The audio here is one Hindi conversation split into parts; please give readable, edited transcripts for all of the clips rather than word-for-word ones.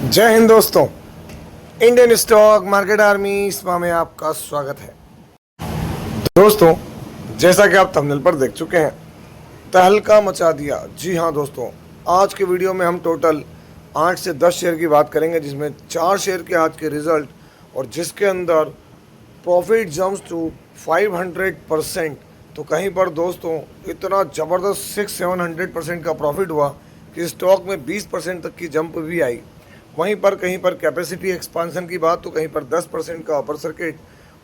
जय हिंद दोस्तों। इंडियन स्टॉक मार्केट आर्मी इसमा में आपका स्वागत है। दोस्तों, जैसा कि आप थंबनेल पर देख चुके हैं, तहलका मचा दिया। जी हाँ दोस्तों, आज के वीडियो में हम टोटल 8 से 10 शेयर की बात करेंगे, जिसमें 4 शेयर के आज के रिजल्ट और जिसके अंदर प्रॉफिट जम्प्स टू 500%। तो कहीं पर दोस्तों इतना ज़बरदस्त 600-700% का प्रॉफिट हुआ कि स्टॉक में 20% तक की जंप भी आई। वहीं पर कहीं पर कैपेसिटी एक्सपांसन की बात, तो कहीं पर 10% का अपर सर्किट।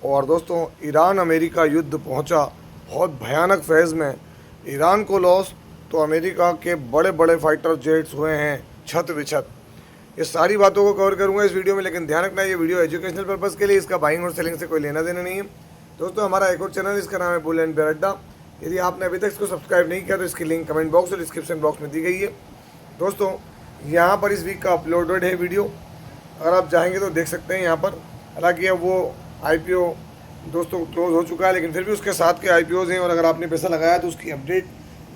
और दोस्तों, ईरान अमेरिका युद्ध पहुंचा बहुत भयानक फेज़ में। ईरान को लॉस तो अमेरिका के बड़े बड़े फाइटर जेट्स हुए हैं छत विछत। ये सारी बातों को कवर करूंगा इस वीडियो में, लेकिन ध्यान रखना ये वीडियो एजुकेशनल पर्पज़ के लिए, इसका बाइंग और सेलिंग से कोई लेना देना नहीं है। दोस्तों, हमारा एक और चैनल, इसका नाम है बुल एंड बेयर अड्डा। यदि आपने अभी तक इसको सब्सक्राइब नहीं किया तो इसकी लिंक कमेंट बॉक्स और डिस्क्रिप्शन बॉक्स में दी गई है। दोस्तों, यहाँ पर इस वीक का अपलोडेड है वीडियो, अगर आप चाहेंगे तो देख सकते हैं यहाँ पर। हालांकि अब वो IPO दोस्तों क्लोज हो चुका है, लेकिन फिर भी उसके साथ के IPOs हैं, और अगर आपने पैसा लगाया तो उसकी अपडेट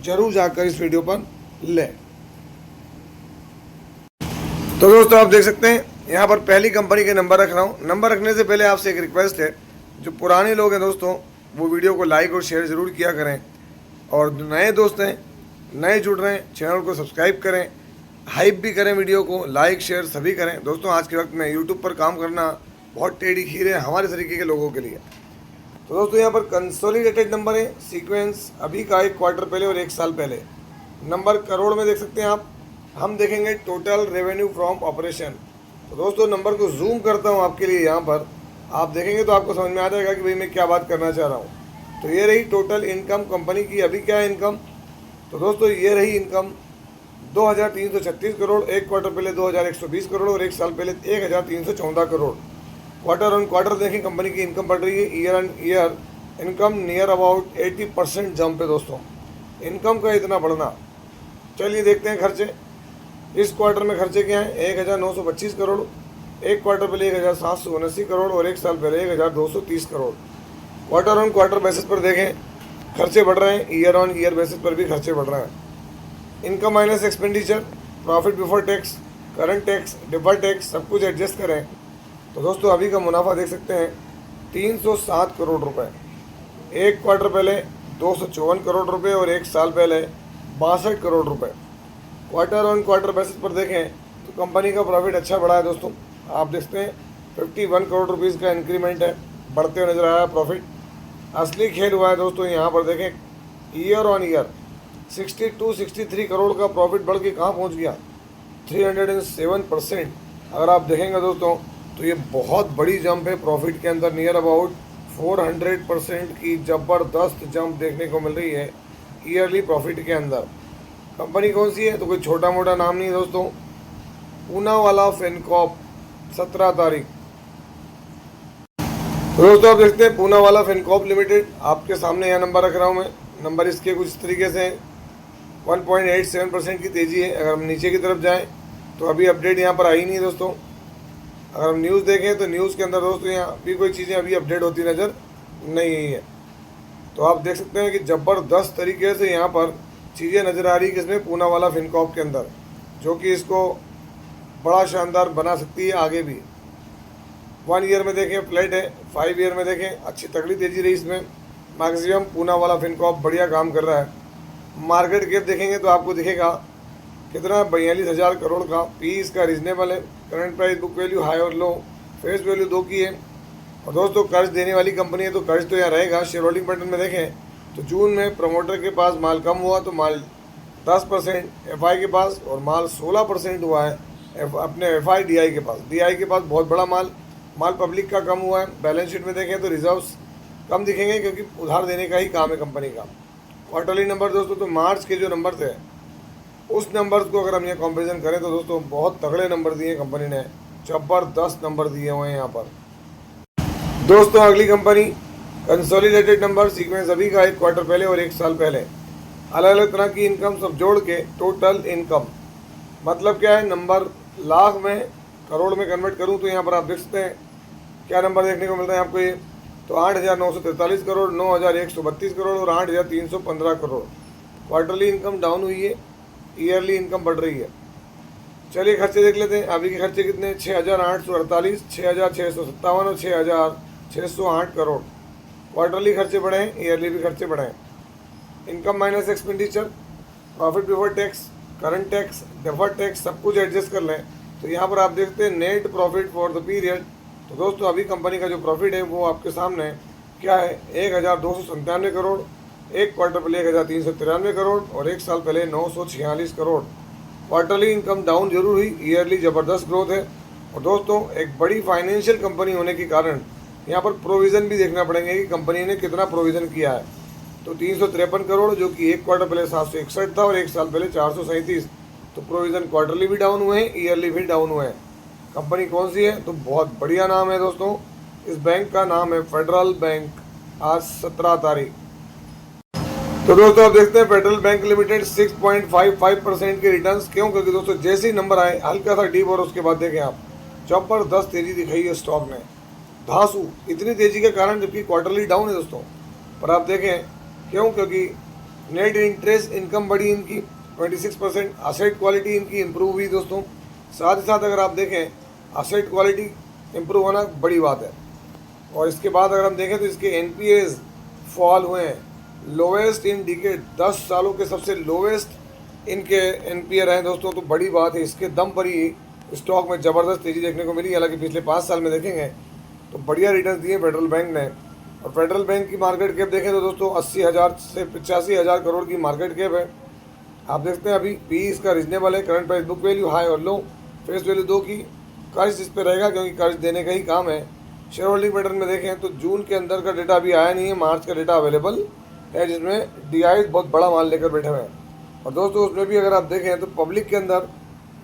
जरूर जाकर इस वीडियो पर लें। तो दोस्तों, आप देख सकते हैं यहाँ पर पहली कंपनी के नंबर रख रहा हूँ। नंबर रखने से पहले आपसे एक रिक्वेस्ट है, जो पुराने लोग हैं दोस्तों, वो वीडियो को लाइक और शेयर ज़रूर किया करें, और जो नए दोस्त हैं, नए जुड़ रहे हैं, चैनल को सब्सक्राइब करें, हाइप भी करें, वीडियो को लाइक शेयर सभी करें। दोस्तों, आज के वक्त में यूट्यूब पर काम करना बहुत टेढ़ी खीर है हमारे तरीके के लोगों के लिए। तो दोस्तों, यहाँ पर कंसोलिडेटेड नंबर है, सीक्वेंस अभी का 1 क्वार्टर पहले और 1 साल पहले। नंबर करोड़ में देख सकते हैं आप। हम देखेंगे टोटल रेवेन्यू फ्रॉम ऑपरेशन। तो दोस्तों, नंबर को जूम करता हूँ आपके लिए, यहाँ पर आप देखेंगे तो आपको समझ में आ जाएगा कि भाई मैं क्या बात करना चाह रहा हूँ। तो ये रही टोटल इनकम कंपनी की। अभी क्या है इनकम, तो दोस्तों ये रही इनकम 2336 करोड़, 1 क्वार्टर पहले 2120 करोड़ और 1 साल पहले 1314 करोड़। क्वार्टर ऑन क्वार्टर देखें कंपनी की इनकम बढ़ रही है। Year on year income near about 80% jump है दोस्तों, इनकम का इतना बढ़ना। चलिए देखते हैं खर्चे। इस क्वार्टर में खर्चे क्या हैं, 1925 करोड़, 1 क्वार्टर पहले 1779 करोड़ और 1 साल पहले 1230 crore. Quarter on quarter basis पर देखें खर्चे बढ़ रहे हैं, ईयर ऑन ईयर बेसिस पर भी खर्चे बढ़ रहे हैं। Income minus expenditure, profit before tax, current tax, deferred tax, सब कुछ एडजस्ट करें तो दोस्तों अभी का मुनाफा देख सकते हैं 307 करोड़ रुपए। 1 क्वार्टर पहले 254 करोड़ रुपए और 1 साल पहले 62 करोड़ रुपए। क्वार्टर ऑन क्वार्टर बेसिस पर देखें तो कंपनी का प्रॉफिट अच्छा बढ़ा है दोस्तों। आप देखते हैं 51 करोड़ रुपीज़ का इंक्रीमेंट है, बढ़ते हुए नजर आया प्रॉफिट। असली खेल हुआ है दोस्तों, यहाँ पर देखें ईयर ऑन ईयर 62-63 करोड़ का प्रॉफिट बढ़ के कहाँ पहुँच गया, 307%। अगर आप देखेंगे दोस्तों तो ये बहुत बड़ी जंप है प्रॉफिट के अंदर। नियर अबाउट 400% की ज़बरदस्त जंप देखने को मिल रही है ईयरली प्रॉफिट के अंदर। कंपनी कौन सी है, तो कोई छोटा मोटा नाम नहीं दोस्तों, पूनावाला फिनकॉर्प, 17 तारीख। तो दोस्तों आप देखते हैं पूनावाला फिनकॉर्प लिमिटेड, आपके सामने यह नंबर रख रहा हूँ मैं। नंबर इसके कुछ इस तरीके से 1.87% की तेज़ी है। अगर हम नीचे की तरफ जाएं तो अभी अपडेट यहाँ पर आई नहीं दोस्तों। अगर हम न्यूज़ देखें तो न्यूज़ के अंदर दोस्तों यहाँ भी कोई चीज़ें अभी अपडेट होती नज़र नहीं आई है। तो आप देख सकते हैं कि ज़बरदस्त तरीके से यहाँ पर चीज़ें नज़र आ रही है किसमें, पूनावाला फिनकॉर्प के अंदर, जो कि इसको बड़ा शानदार बना सकती है आगे भी। 1 ईयर में देखें फ्लैट है, 5 ईयर में देखें अच्छी तगड़ी तेज़ी रही इसमें। मैक्सिमम पूनावाला फिनकॉर्प बढ़िया काम कर रहा है। मार्केट कैप देखेंगे तो आपको दिखेगा कितना, 42,000 करोड़ का। पी इसका रीजनेबल है। Current price book value high और लो, फेस वैल्यू 2 की है। और दोस्तों कर्ज देने वाली कंपनी है तो कर्ज तो यहाँ रहेगा। शेयर होल्डिंग पैटर्न में देखें तो जून में प्रमोटर के पास माल कम हुआ तो माल 10%, FI के पास, और माल 16% हुआ है अपने FI DI के पास। DI के पास बहुत बड़ा माल पब्लिक का कम हुआ है। बैलेंस शीट में देखें तो रिजर्व्स कम दिखेंगे क्योंकि उधार देने का ही काम है कंपनी का। क्वार्टरली नंबर दोस्तों, तो मार्च के जो नंबर थे उस नंबर्स को अगर हम ये कंपैरिजन करें तो दोस्तों बहुत तगड़े नंबर दिए कंपनी ने, ज़बरदस्त नंबर दिए हुए हैं यहाँ पर। दोस्तों अगली कंपनी कंसोलिडेटेड नंबर, सीक्वेंस अभी का 1 क्वार्टर पहले और 1 साल पहले, अलग अलग तरह की इनकम सब जोड़ के टोटल इनकम। मतलब क्या है, नंबर लाख में करोड़ में कन्वर्ट करूँ तो यहाँ पर आप देख सकते हैं क्या नंबर देखने को मिलता है आपको ये, तो 8,943 करोड़, 9,132 करोड़ और 8,315 करोड़। क्वार्टरली इनकम डाउन हुई है, ईयरली इनकम बढ़ रही है। चलिए खर्चे देख लेते हैं। अभी के खर्चे कितने, 6,848, 6,657 और 6,608 करोड़। क्वार्टरली खर्चे बढ़े हैं, ईयरली भी खर्चे बढ़े हैं। Income minus expenditure, profit before tax, current tax, deferred tax, सब कुछ एडजस्ट कर लें तो यहाँ पर आप देखते हैं net profit for the period. तो दोस्तों अभी कंपनी का जो प्रॉफिट है वो आपके सामने है, क्या है, 1,297 करोड़, एक क्वार्टर पहले 1,393 करोड़ और एक साल पहले 946 करोड़। क्वार्टरली इनकम डाउन जरूर हुई, ईयरली ज़बरदस्त ग्रोथ है। और दोस्तों एक बड़ी फाइनेंशियल कंपनी होने के कारण यहाँ पर प्रोविज़न भी देखना पड़ेंगे कि कंपनी ने कितना प्रोविज़न किया है। तो 353 करोड़, जो कि एक क्वार्टर पहले 761 था और एक साल पहले 437। तो प्रोविज़न क्वार्टरली भी डाउन हुए हैं, ईयरली भी डाउन हुए हैं। कंपनी कौन सी है, तो बहुत बढ़िया नाम है दोस्तों। इस बैंक का नाम है फेडरल बैंक। आज 17 तारीख। तो दोस्तों आप देखते हैं फेडरल बैंक लिमिटेड 6.55% के रिटर्न्स। क्यों, क्योंकि दोस्तों जैसे ही नंबर आए हल्का सा डीप और उसके बाद देखें आप जबरदस्त तेजी दिखाई है स्टॉक ने, धांसू। इतनी तेजी के कारण जबकि क्वार्टरली डाउन है दोस्तों, पर आप देखें क्यों, क्योंकि नेट इंटरेस्ट इनकम बढ़ी इनकी 26%, असेट क्वालिटी इनकी इम्प्रूव हुई दोस्तों। साथ ही साथ अगर आप देखें असेट क्वालिटी इम्प्रूव होना बड़ी बात है। और इसके बाद अगर हम देखें तो इसके एनपीएज फॉल हुए हैं, लोवेस्ट इन डिकेड, 10 सालों के सबसे लोवेस्ट इनके एनपीए रहे दोस्तों। तो बड़ी बात है, इसके दम पर ही स्टॉक में ज़बरदस्त तेज़ी देखने को मिली। हालांकि पिछले 5 साल में देखेंगे तो बढ़िया रिटर्न दिए फेडरल बैंक ने। और फेडरल बैंक की मार्केट कैप देखें तो दोस्तों 80,000 से 85,000 करोड़ की मार्केट कैप है। आप देखते हैं अभी पी इसका रीजनेबल है, current price book value high और लो, फेस वैल्यू 2 की। कर्ज इस पर रहेगा क्योंकि कर्ज देने का ही काम है। शेयर होल्डिंग पैटर्न में देखें तो जून के अंदर का डेटा अभी आया नहीं है, मार्च का डेटा अवेलेबल है जिसमें डीआई बहुत बड़ा माल लेकर बैठे हुए हैं। और दोस्तों उसमें भी अगर आप देखें तो पब्लिक के अंदर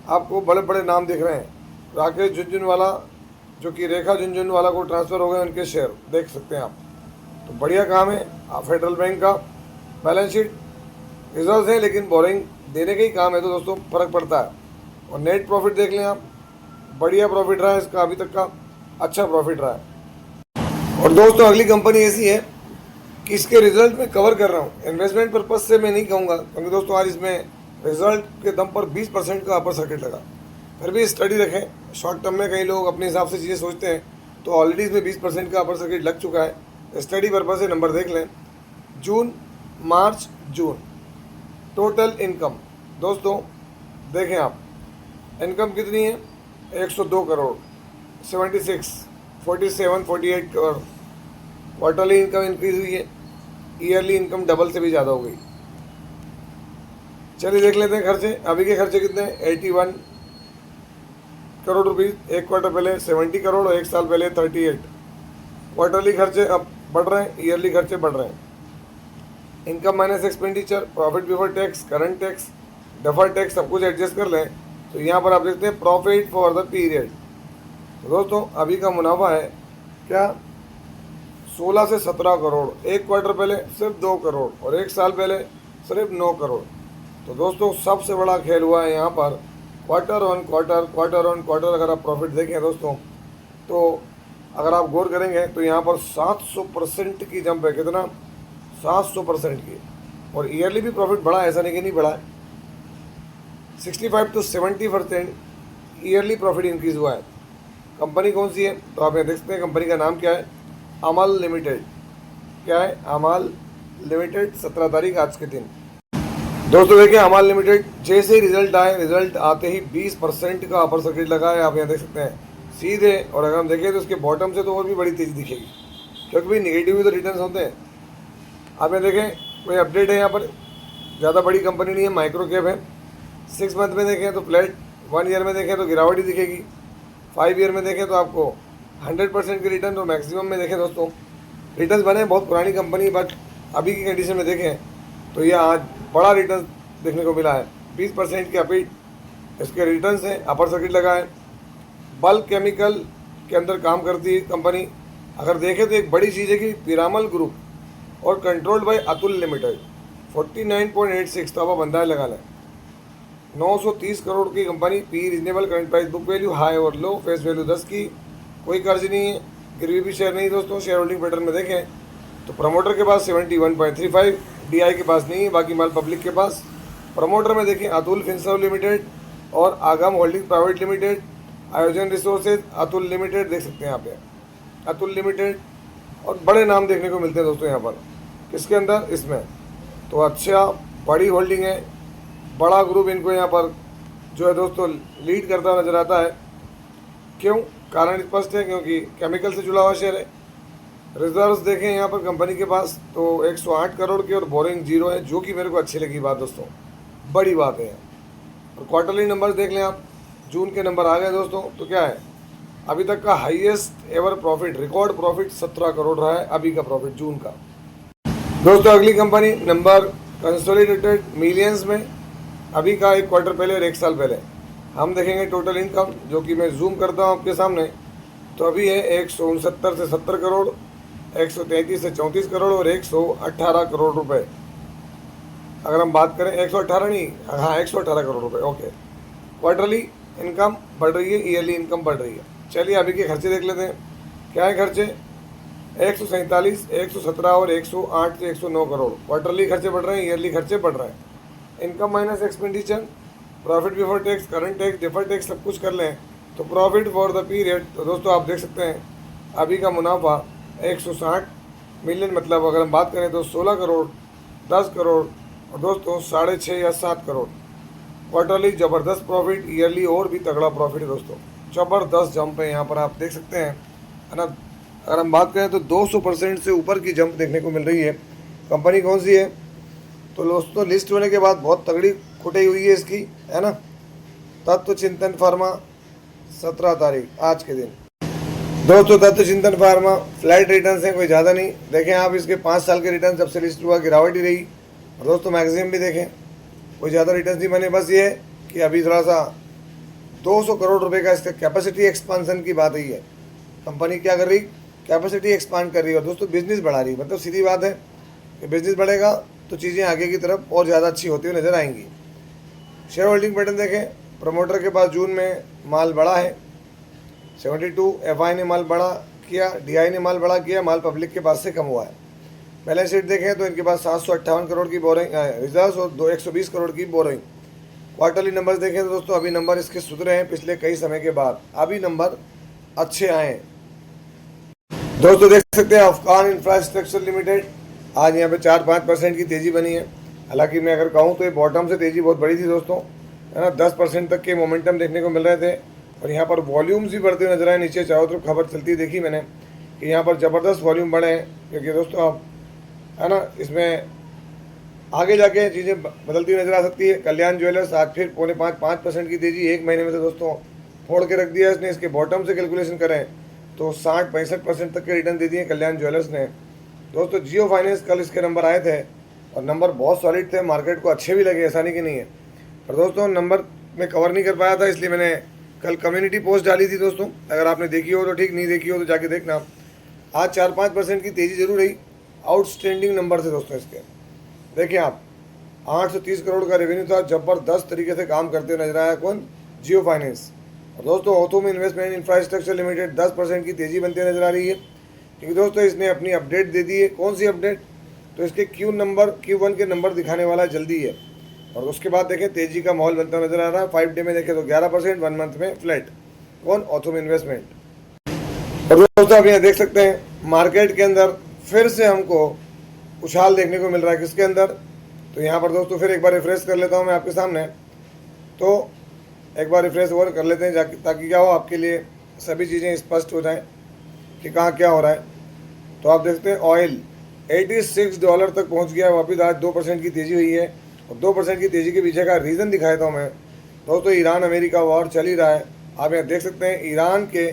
आपको बड़े बड़े नाम दिख रहे हैं। राकेश झुनझुनवाला, जो कि रेखा झुनझुनवाला को ट्रांसफ़र हो गए उनके शेयर देख सकते हैं आप। तो बढ़िया काम है फेडरल बैंक का। बैलेंस शीट रिजर्व है लेकिन बोरिंग देने का ही काम है, तो दोस्तों फ़र्क पड़ता है। और नेट प्रॉफिट देख लें आप, बढ़िया प्रॉफिट रहा है इसका, अभी तक का अच्छा प्रॉफिट रहा है। और दोस्तों अगली कंपनी ऐसी है कि इसके रिजल्ट में कवर कर रहा हूँ, इन्वेस्टमेंट पर्पज से मैं नहीं कहूँगा, क्योंकि दोस्तों आज इसमें रिजल्ट के दम पर 20% का अपर सर्किट लगा। फिर भी स्टडी रखें, शॉर्ट टर्म में कई लोग अपने हिसाब से चीज़ें सोचते हैं, तो ऑलरेडी इसमें 20% का अपर सर्किट लग चुका है। स्टडी पर्पज से नंबर देख लें। जून, मार्च, जून टोटल इनकम दोस्तों देखें आप, इनकम कितनी है, 102 crore, 76, 47, 48 crore. Quarterly income increase हुई है, ईयरली इनकम डबल से भी ज़्यादा हो गई। चलिए देख लेते हैं खर्चे। अभी के खर्चे कितने हैं, 81 करोड़ रुपीज़, एक क्वार्टर पहले 70 करोड़ और एक साल पहले 38। क्वार्टरली खर्चे अब बढ़ रहे हैं, ईयरली खर्चे बढ़ रहे हैं। Income minus expenditure, profit before tax, current tax, deferred tax, सब कुछ एडजस्ट कर लें तो यहाँ पर आप देखते हैं प्रॉफिट फॉर द पीरियड। तो दोस्तों अभी का मुनाफा है क्या, 16 से 17 करोड़, एक क्वार्टर पहले सिर्फ 2 करोड़ और एक साल पहले सिर्फ 9 करोड़। तो दोस्तों सबसे बड़ा खेल हुआ है यहाँ पर क्वार्टर ऑन क्वार्टर अगर आप प्रॉफिट देखें दोस्तों, तो अगर आप गौर करेंगे तो यहाँ पर 700% की जंप है। कितना, 700% की। और ईयरली भी प्रॉफिट बढ़ा, ऐसा नहीं कि नहीं बढ़ा है, 65 to 70% ईयरली प्रॉफिट इंक्रीज हुआ है। कंपनी कौन सी है, तो आप यहाँ देख सकते हैं कंपनी का नाम क्या है, अमल लिमिटेड। क्या है, अमल लिमिटेड, 17 तारीख आज के दिन। दोस्तों देखिए अमल लिमिटेड जैसे ही रिजल्ट आए, रिजल्ट आते ही 20% का अपर सर्किट लगा है, आप यहाँ देख सकते हैं सीधे। और अगर हम देखें तो उसके बॉटम से तो और भी बड़ी तेज़ी दिखेगी, क्योंकि भाई निगेटिव भी तो रिटर्न होते हैं। आप यहाँ देखें कोई अपडेट है यहाँ पर, ज़्यादा बड़ी कंपनी नहीं है, माइक्रो कैप है। 6 मंथ में देखें तो फ्लैट, 1 ईयर में देखें तो गिरावट ही दिखेगी, 5 ईयर में देखें तो आपको 100% के रिटर्न। तो मैक्सिमम में देखें दोस्तों रिटर्न बने, बहुत पुरानी कंपनी, बट अभी की कंडीशन में देखें तो यह आज बड़ा रिटर्न देखने को मिला है। 20% के अपीट इसके रिटर्न है, अपर सर्किट लगा है। बल्क केमिकल के अंदर काम करती है कंपनी। अगर देखें तो एक बड़ी चीज़ है कि पिरामल ग्रुप और कंट्रोल्ड बाय अतुल लिमिटेड, 49.86 तो अब बंदा लगा लें। 930 करोड़ की company, P reasonable, current price book value high और लो, फेस वैल्यू 10 की, कोई कर्ज नहीं है, गिरवी भी शेयर नहीं दोस्तों। शेयर होल्डिंग पैटर्न में देखें तो प्रमोटर के पास 71.35, डीआई के पास नहीं है, बाकी माल पब्लिक के पास। प्रमोटर में देखें अतुल फिनसर्व लिमिटेड और आगम होल्डिंग प्राइवेट लिमिटेड, आयोजन रिसोर्सेज, अतुल लिमिटेड देख सकते हैं यहाँ पे, अतुल लिमिटेड, और बड़े नाम देखने को मिलते हैं दोस्तों यहाँ पर। किसके अंदर? इसमें। तो अच्छा बड़ी होल्डिंग है, बड़ा ग्रुप इनको यहाँ पर जो है दोस्तों लीड करता हुआ नजर आता है। क्यों? कारण स्पष्ट है, क्योंकि केमिकल से जुड़ा हुआ शेयर है। रिजर्व्स देखें यहाँ पर कंपनी के पास तो 108 करोड़ की, और बोरिंग जीरो है, जो कि मेरे को अच्छी लगी बात दोस्तों, बड़ी बात है। और क्वार्टरली नंबर देख लें आप, जून के नंबर आ गए दोस्तों, तो क्या है, अभी तक का highest ever profit, record profit 17 crore रहा है अभी का प्रॉफिट जून का। दोस्तों अगली कंपनी नंबर कंसोलिडेटेड मिलियंस में, अभी का एक क्वार्टर पहले और एक साल पहले हम देखेंगे टोटल इनकम, जो कि मैं जूम करता हूँ आपके सामने। तो अभी है 169 से 70 करोड़, 133 से 34 करोड़ और 118 करोड़ रुपए। अगर हम बात करें 118 नहीं, हाँ 118 करोड़ रुपए, ओके। क्वार्टरली इनकम बढ़ रही है, ईयरली इनकम बढ़ रही है। चलिए अभी के खर्चे देख लेते हैं। क्या है खर्चे? 147, 117 और 108 से 109 करोड़। क्वार्टरली खर्चे बढ़ रहे हैं, ईयरली खर्चे बढ़ रहे हैं। Income minus expenditure, profit before tax, current tax, deferred tax सब कुछ कर लें तो प्रॉफिट फॉर द पीरियड, तो दोस्तों आप देख सकते हैं अभी का मुनाफा 160 मिलियन, मतलब अगर हम बात करें तो 16 करोड़, 10 करोड़ और दोस्तों 6.5 या 7 करोड़। क्वार्टरली ज़बरदस्त प्रॉफिट, ईयरली और भी तगड़ा प्रॉफिट है दोस्तों, ज़बरदस्त जंप है यहाँ पर आप देख सकते हैं, है ना। अगर हम बात करें तो 200% से ऊपर की जंप देखने को मिल रही है। कंपनी कौन सी है? तो दोस्तों लिस्ट होने के बाद बहुत तगड़ी खुटाई हुई है इसकी, है ना। तत्व चिंतन फार्मा 17 तारीख आज के दिन दोस्तों, तत्व चिंतन फार्मा फ्लैट रिटर्न्स हैं, कोई ज़्यादा नहीं। देखें आप इसके 5 साल के रिटर्न जब से लिस्ट हुआ गिरावट ही रही। और दोस्तों मैगजीन भी देखें, कोई ज़्यादा रिटर्न नहीं बने, बस ये है कि अभी थोड़ा सा 200 करोड़ रुपए का इसका कैपेसिटी एक्सपांसन की बात ही है। कंपनी क्या कर रही? कैपेसिटी एक्सपांड कर रही है और दोस्तों बिजनेस बढ़ा रही है। मतलब सीधी बात है कि बिजनेस बढ़ेगा तो चीज़ें आगे की तरफ और ज़्यादा अच्छी होती हुई नज़र आएंगी। शेयर होल्डिंग पैटर्न देखें, प्रमोटर के पास जून में माल बढ़ा है 72, एफआई ने माल बढ़ा किया, डीआई ने माल बढ़ा किया, माल पब्लिक के पास से कम हुआ है। बैलेंस शीट देखें तो इनके पास 758 करोड़ की बोरिंग रिजर्व और 120 करोड़ की बोरिंग। क्वार्टरली नंबर्स देखें तो दोस्तों अभी नंबर इसके सुधरे हैं पिछले कई समय के बाद, अभी नंबर अच्छे आए हैं। दोस्तों देख सकते हैं अफगान इंफ्रास्ट्रक्चर लिमिटेड, आज यहाँ पे 4-5% की तेज़ी बनी है। हालांकि मैं अगर कहूँ तो ये बॉटम से तेज़ी बहुत बड़ी थी दोस्तों, है ना। 10% तक के मोमेंटम देखने को मिल रहे थे और यहाँ पर वॉल्यूम्स भी बढ़ते हुए नजर आए। नीचे चारों तरफ खबर चलती देखी मैंने कि यहाँ पर ज़बरदस्त वॉल्यूम बढ़े हैं, क्योंकि दोस्तों आप, है ना, इसमें आगे जाके चीज़ें बदलती हुई नजर आ सकती है। कल्याण ज्वेलर्स आज फिर 4.5% की तेज़ी एक महीने में से दोस्तों फोड़ के रख दिया इसने। इसके बॉटम से कैलकुलेशन करें तो 60-65% तक के रिटर्न दे दिए कल्याण ज्वेलर्स ने। दोस्तों जियो फाइनेंस कल इसके नंबर आए थे और नंबर बहुत सॉलिड थे, मार्केट को अच्छे भी लगे, ऐसा नहीं कि नहीं है। पर दोस्तों नंबर में कवर नहीं कर पाया था, इसलिए मैंने कल कम्युनिटी पोस्ट डाली थी दोस्तों, अगर आपने देखी हो तो ठीक, नहीं देखी हो तो जाके देखना। आज 4-5% की तेज़ी जरूर रही, आउटस्टैंडिंग नंबर थे दोस्तों इसके। देखिए आप 830 करोड़ का रेवेन्यू था, ज़बरदस्त तरीके से काम करते हुए नजर आया कौन? जियो फाइनेंस। और दोस्तों ऑथोम इन्वेस्टमेंट इंफ्रास्ट्रक्चर लिमिटेड 10% की तेज़ी बनती नजर आ रही है, क्योंकि दोस्तों इसने अपनी अपडेट दे दी है। कौन सी अपडेट? तो इसके Q1 के नंबर दिखाने वाला जल्दी है। और उसके बाद देखें तेज़ी का माहौल बनता नजर आ रहा है। 5 डे में देखें तो 11%, 1 मंथ में फ्लैट। कौन? ऑथोम इन्वेस्टमेंट। और दोस्तों आप यहाँ देख सकते हैं मार्केट के अंदर फिर से हमको उछाल देखने को मिल रहा है। किसके अंदर? तो यहाँ पर दोस्तों फिर एक बार रिफ्रेश कर लेता हूँ मैं आपके सामने, तो एक बार रिफ्रेश और कर लेते हैं जाके, ताकि क्या हो आपके लिए सभी चीज़ें स्पष्ट हो जाएं कि कहाँ क्या हो रहा है। तो आप देखते हैं ऑयल $86 तक पहुँच गया वापिस, आज 2% की तेज़ी हुई है। और 2% की तेज़ी के पीछे का रीज़न दिखाया था मैं दोस्तों, ईरान अमेरिका वॉर चल ही रहा है। आप यहाँ देख सकते हैं ईरान के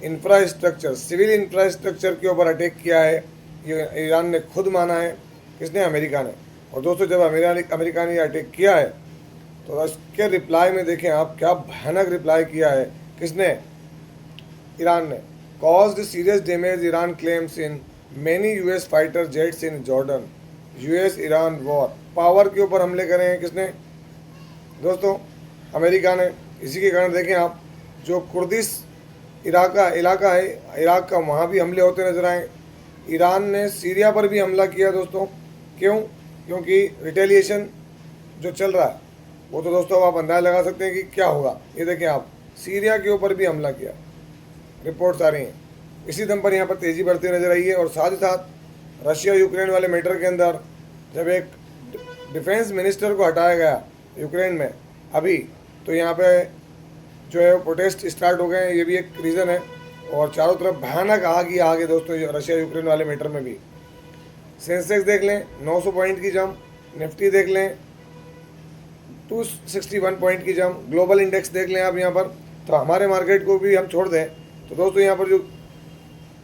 इंफ्रास्ट्रक्चर, सिविल इंफ्रास्ट्रक्चर के ऊपर अटैक किया है, ये ईरान ने खुद माना है। किसने? अमेरिका ने। और दोस्तों जब अमेरिका ने अटैक किया है तो इसके रिप्लाई में देखें आप क्या भयानक रिप्लाई किया है। किसने? ईरान ने। Caused serious damage, Iran claims in many US fighter jets in Jordan, US Iran war. Power के ऊपर हमले करे हैं किसने? दोस्तों अमेरिका ने। इसी के कारण देखें आप जो कुर्दिश इलाका है इराक का, वहाँ भी हमले होते नजर आए। ईरान ने सीरिया पर भी हमला किया दोस्तों। क्यों? क्योंकि रिटेलिएशन जो चल रहा है वो तो दोस्तों अब आप अंदाज़ा लगा सकते हैं कि क्या होगा। ये देखें आप, सीरिया के ऊपर भी हमला किया, रिपोर्ट्स आ रही हैं। इसी दम पर यहाँ पर तेज़ी बढ़ती नजर आई है। और साथ ही साथ रशिया यूक्रेन वाले मैटर के अंदर जब एक डिफेंस मिनिस्टर को हटाया गया यूक्रेन में अभी, तो यहाँ पे जो है प्रोटेस्ट स्टार्ट हो गए हैं, ये भी एक रीज़न है। और चारों तरफ भयानक आग ही आग है दोस्तों रशिया यूक्रेन वाले मैटर में भी। सेंसेक्स देख लें 900 पॉइंट की जंप, निफ्टी देख लें 261 पॉइंट की जंप, ग्लोबल इंडेक्स देख लें आप यहाँ पर। तो हमारे मार्केट को भी हम छोड़ दें तो दोस्तों यहाँ पर जो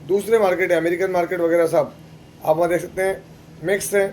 दूसरे मार्केट है, अमेरिकन मार्केट वगैरह सब आप वहाँ देख सकते हैं मिक्स है।